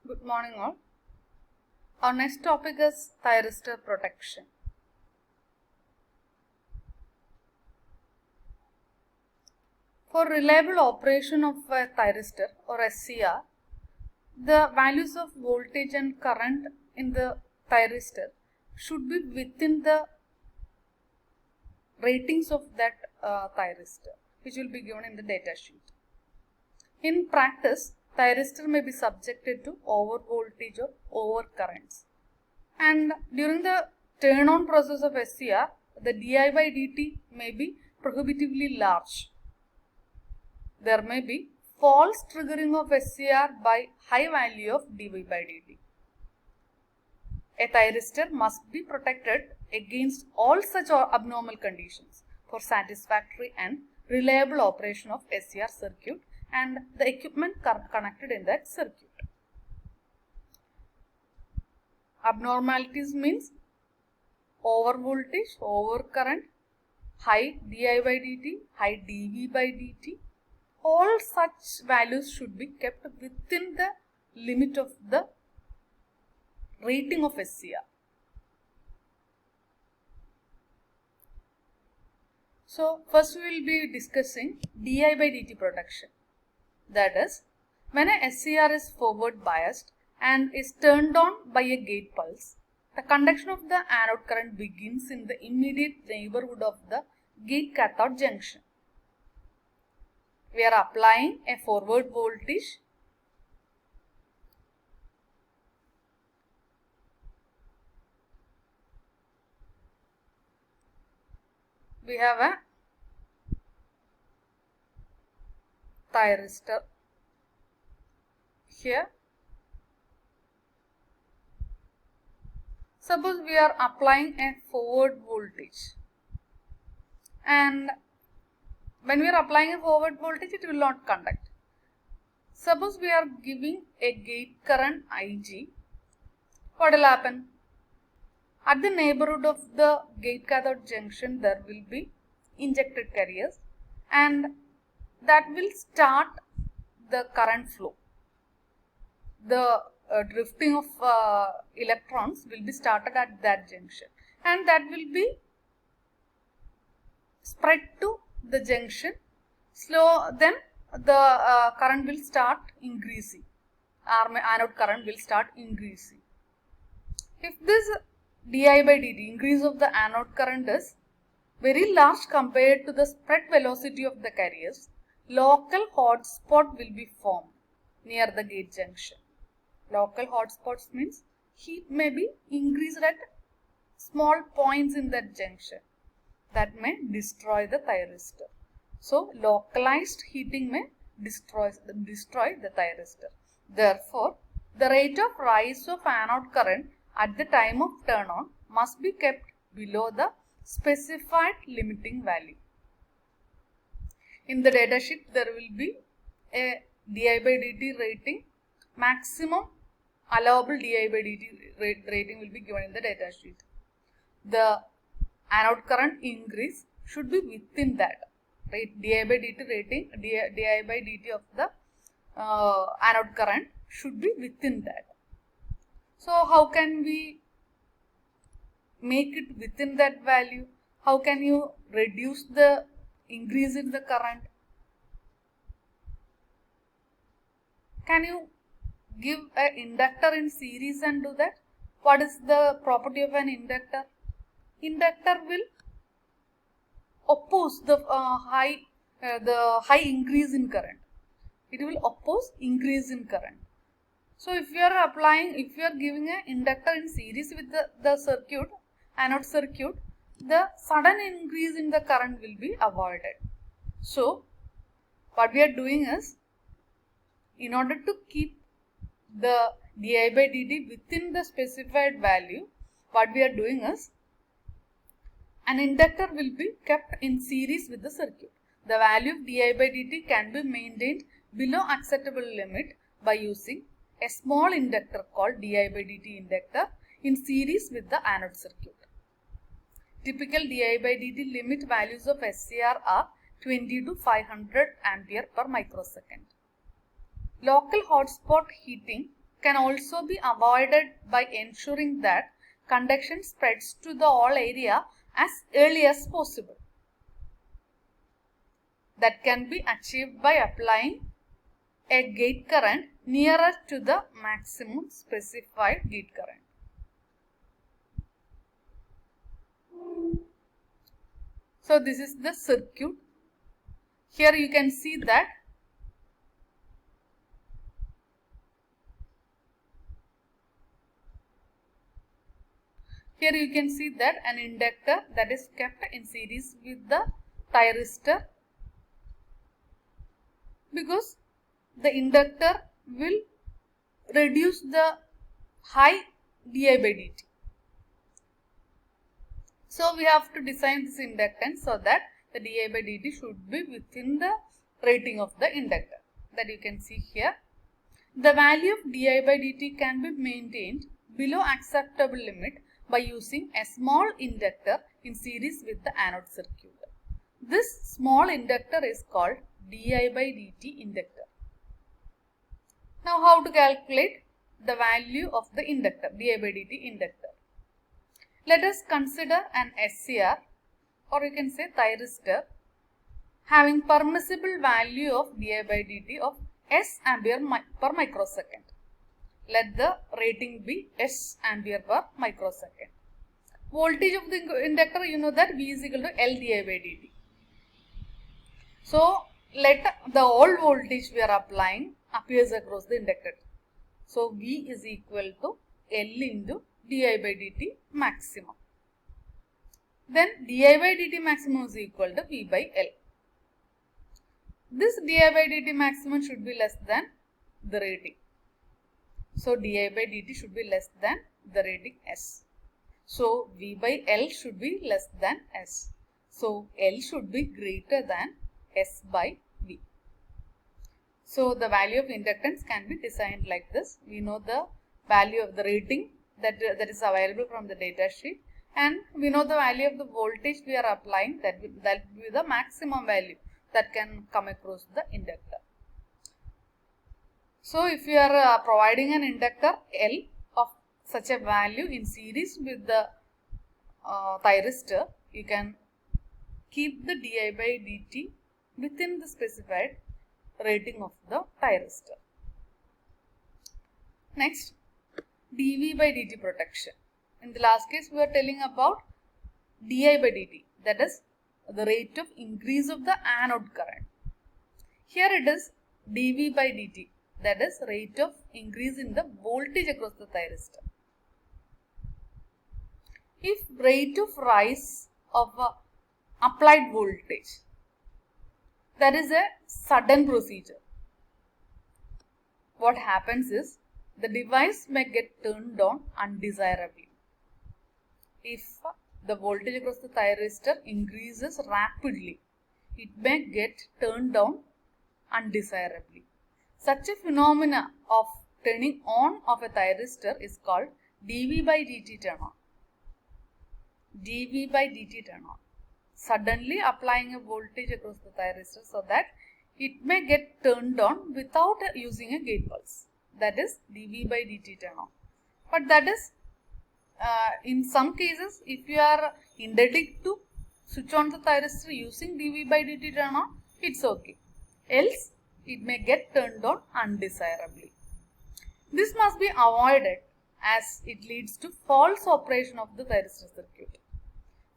Good morning all. Our next topic is thyristor protection. For reliable operation of a thyristor or SCR, the values of voltage and current in the thyristor should be within the ratings of that thyristor, which will be given in the data sheet. In practice, thyristor may be subjected to over voltage or over currents. And during the turn on process of SCR, the di by dt may be prohibitively large. There may be false triggering of SCR by high value of dy by dt. A thyristor must be protected against all such abnormal conditions for satisfactory and reliable operation of SCR circuit and the equipment connected in that circuit. Abnormalities means over voltage, over current, high di by dt, high dv by dt. All such values should be kept within the limit of the rating of SCR. So, first we will be discussing di by dt protection. That is, when a SCR is forward biased and is turned on by a gate pulse, the conduction of the anode current begins in the immediate neighborhood of the gate cathode junction. We are applying a forward voltage we have a thyristor here. Suppose we are applying a forward voltage, and when we are applying a forward voltage, it will not conduct. Suppose we are giving a gate current Ig, what will happen? At the neighborhood of the gate cathode junction, there will be injected carriers, and that will start the current flow. The drifting of electrons will be started at that junction, and that will be spread to the junction. Then the current will start increasing. Anode current will start increasing. If this di by dt, increase of the anode current, is very large compared to the spread velocity of the carriers, local hotspot will be formed near the gate junction. Local hotspots means heat may be increased at small points in that junction that may destroy the thyristor. So, localized heating may destroy the thyristor. Therefore, the rate of rise of anode current at the time of turn on must be kept below the specified limiting value. In the data sheet, there will be a di by dt rating. Maximum allowable di by dt rating will be given in the data sheet. The anode current increase should be within that. Right? Di by dt rating, di by dt of the anode current should be within that. So, how can we make it within that value? How can you reduce the increase in the current? Can you give an inductor in series and do that? What is the property of an inductor? Inductor will oppose the high increase in current. It will oppose increase in current. So, if you are giving an inductor in series with the circuit, anode circuit, the sudden increase in the current will be avoided. So, what we are doing is, in order to keep the di by dt within the specified value, what we are doing is, an inductor will be kept in series with the circuit. The value of di by dt can be maintained below acceptable limit by using a small inductor called di by dt inductor in series with the anode circuit. Typical di by dt limit values of SCR are 20 to 500 ampere per microsecond. Local hotspot heating can also be avoided by ensuring that conduction spreads to the all area as early as possible. That can be achieved by applying a gate current nearer to the maximum specified gate current. So this is the circuit. Here you can see that an inductor that is kept in series with the thyristor, because the inductor will reduce the high di by dt. So we have to design this inductance so that the di by dt should be within the rating of the inductor, that you can see here. The value of di by dt can be maintained below acceptable limit by using a small inductor in series with the anode circuit. This small inductor is called di by dt inductor. Now how to calculate the value of the inductor, di by dt inductor? Let us consider an SCR, or you can say thyristor, having permissible value of di by dt of S ampere per microsecond. Let the rating be S ampere per microsecond. Voltage of the inductor, you know that V is equal to L di by dt. So let the all voltage we are applying appears across the inductor. So V is equal to L into di by dt maximum. Then di by dt maximum is equal to V by L. This di by dt maximum should be less than the rating. So di by dt should be less than the rating S. So V by L should be less than S. So L should be greater than S by V. So the value of inductance can be designed like this. We know the value of the rating that is available from the data sheet, and we know the value of the voltage we are applying, that will be the maximum value that can come across the inductor. So if you are providing an inductor L of such a value in series with the thyristor, you can keep the di by dt within the specified rating of the thyristor. Next, dV by dt protection. In the last case, we were telling about di by dt, that is the rate of increase of the anode current. Here it is dV by dt, that is rate of increase in the voltage across the thyristor. If rate of rise of applied voltage, that is a sudden procedure, what happens is the device may get turned on undesirably. If the voltage across the thyristor increases rapidly, it may get turned on undesirably. Such a phenomena of turning on of a thyristor is called dV by dt turn on. dV by dt turn on. Suddenly applying a voltage across the thyristor so that it may get turned on without using a gate pulse. That is dV by dt turn on. But that is in some cases, if you are intending to switch on the thyristor using dV by dt turn on, it's okay. Else, it may get turned on undesirably. This must be avoided as it leads to false operation of the thyristor circuit.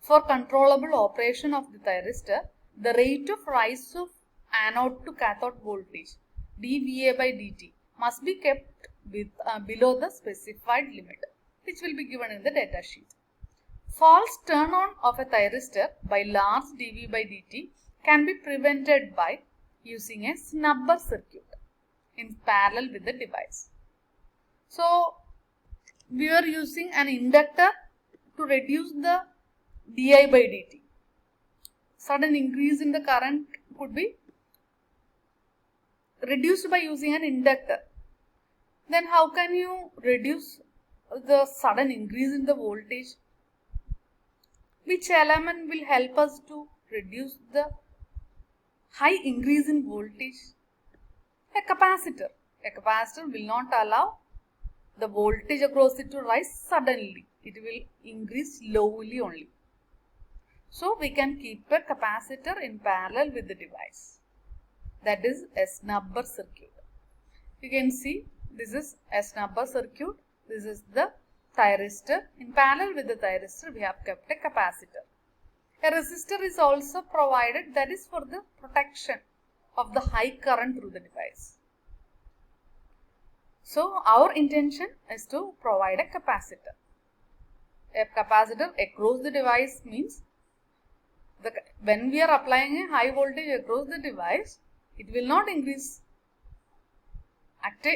For controllable operation of the thyristor, the rate of rise of anode to cathode voltage dVA by dt must be kept with below the specified limit, which will be given in the data sheet. False turn on of a thyristor by large dV by dt can be prevented by using a snubber circuit in parallel with the device. So we are using an inductor to reduce the di by dt. Sudden increase in the current could be reduced by using an inductor. Then how can you reduce the sudden increase in the voltage? Which element will help us to reduce the high increase in voltage? A capacitor. A capacitor will not allow the voltage across it to rise suddenly. It will increase slowly only. So we can keep a capacitor in parallel with the device. That is a snubber circuit. You can see this is a snubber circuit. This is the thyristor. In parallel with the thyristor, we have kept a capacitor. A resistor is also provided, that is for the protection of the high current through the device. So our intention is to provide a capacitor. A capacitor across the device means when we are applying a high voltage across the device, it will not increase at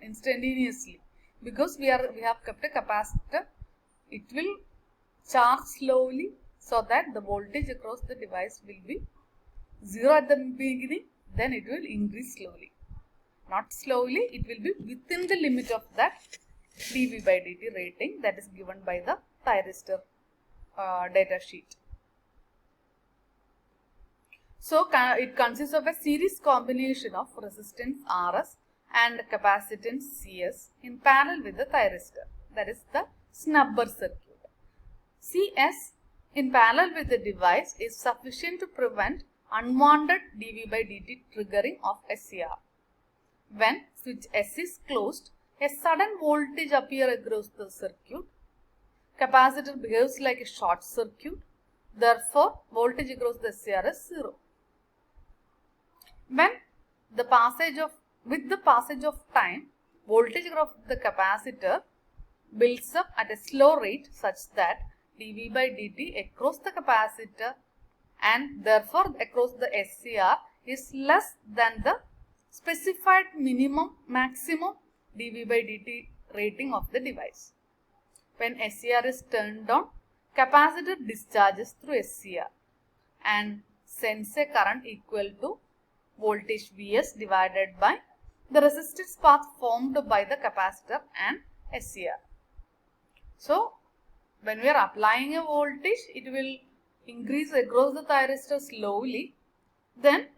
instantaneously, because we have kept a capacitor. It will charge slowly so that the voltage across the device will be 0 at the beginning, then it will increase slowly. Not slowly, it will be within the limit of that dV by dt rating that is given by the thyristor data sheet. So it consists of a series combination of resistance Rs and capacitance Cs in parallel with the thyristor. That is the snubber circuit. Cs in parallel with the device is sufficient to prevent unwanted dV by dt triggering of SCR. When switch S is closed, a sudden voltage appears across the circuit. Capacitor behaves like a short circuit. Therefore, voltage across the SCR is 0. With the passage of time, voltage of the capacitor builds up at a slow rate such that dV by dt across the capacitor and therefore across the SCR is less than the specified maximum dV by dt rating of the device. When SCR is turned on, capacitor discharges through SCR and sends a current equal to voltage Vs divided by the resistance path formed by the capacitor and SCR. So, when we are applying a voltage, it will increase across the thyristor slowly. Then,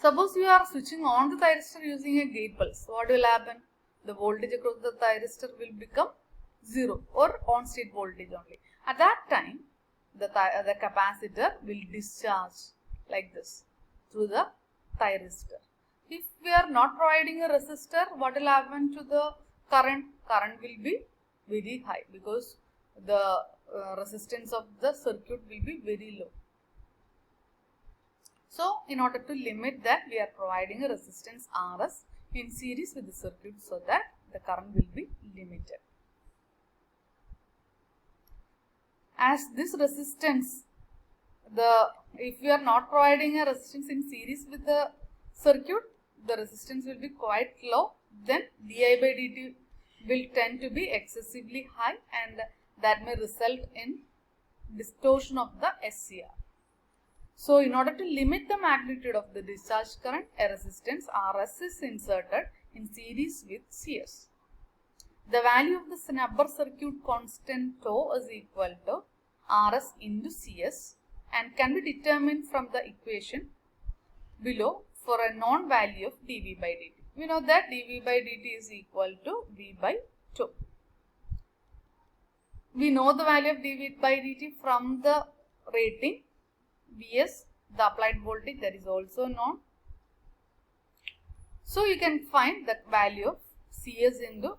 suppose you are switching on the thyristor using a gate pulse. What will happen? The voltage across the thyristor will become 0 or on state voltage only. At that time, the capacitor will discharge like this through the thyristor. If we are not providing a resistor, what will happen to the current? Current will be very high because the resistance of the circuit will be very low. So, in order to limit that, we are providing a resistance Rs in series with the circuit so that the current will be limited. As this resistance, if we are not providing a resistance in series with the circuit, the resistance will be quite low, then di by dt will tend to be excessively high and that may result in distortion of the SCR. So, in order to limit the magnitude of the discharge current, a resistance Rs is inserted in series with Cs. The value of the snubber circuit constant tau is equal to Rs into Cs and can be determined from the equation below for a known value of dV by dt. We know that dV by dt is equal to V by 2. We know the value of dV by dt from the rating. Vs, the applied voltage, that is also known. So you can find the value of Cs into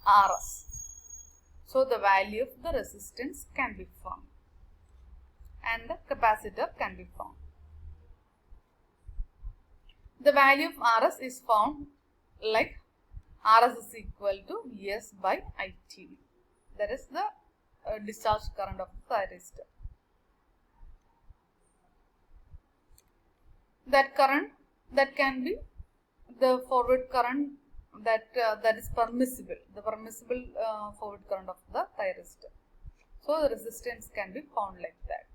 Rs. So the value of the resistance can be found and the capacitor can be found. The value of Rs is found like Rs is equal to Vs by ITV. That is the discharge current of the thyristor. That current, that can be the forward current that is permissible, the permissible forward current of the thyristor. So the resistance can be found like that.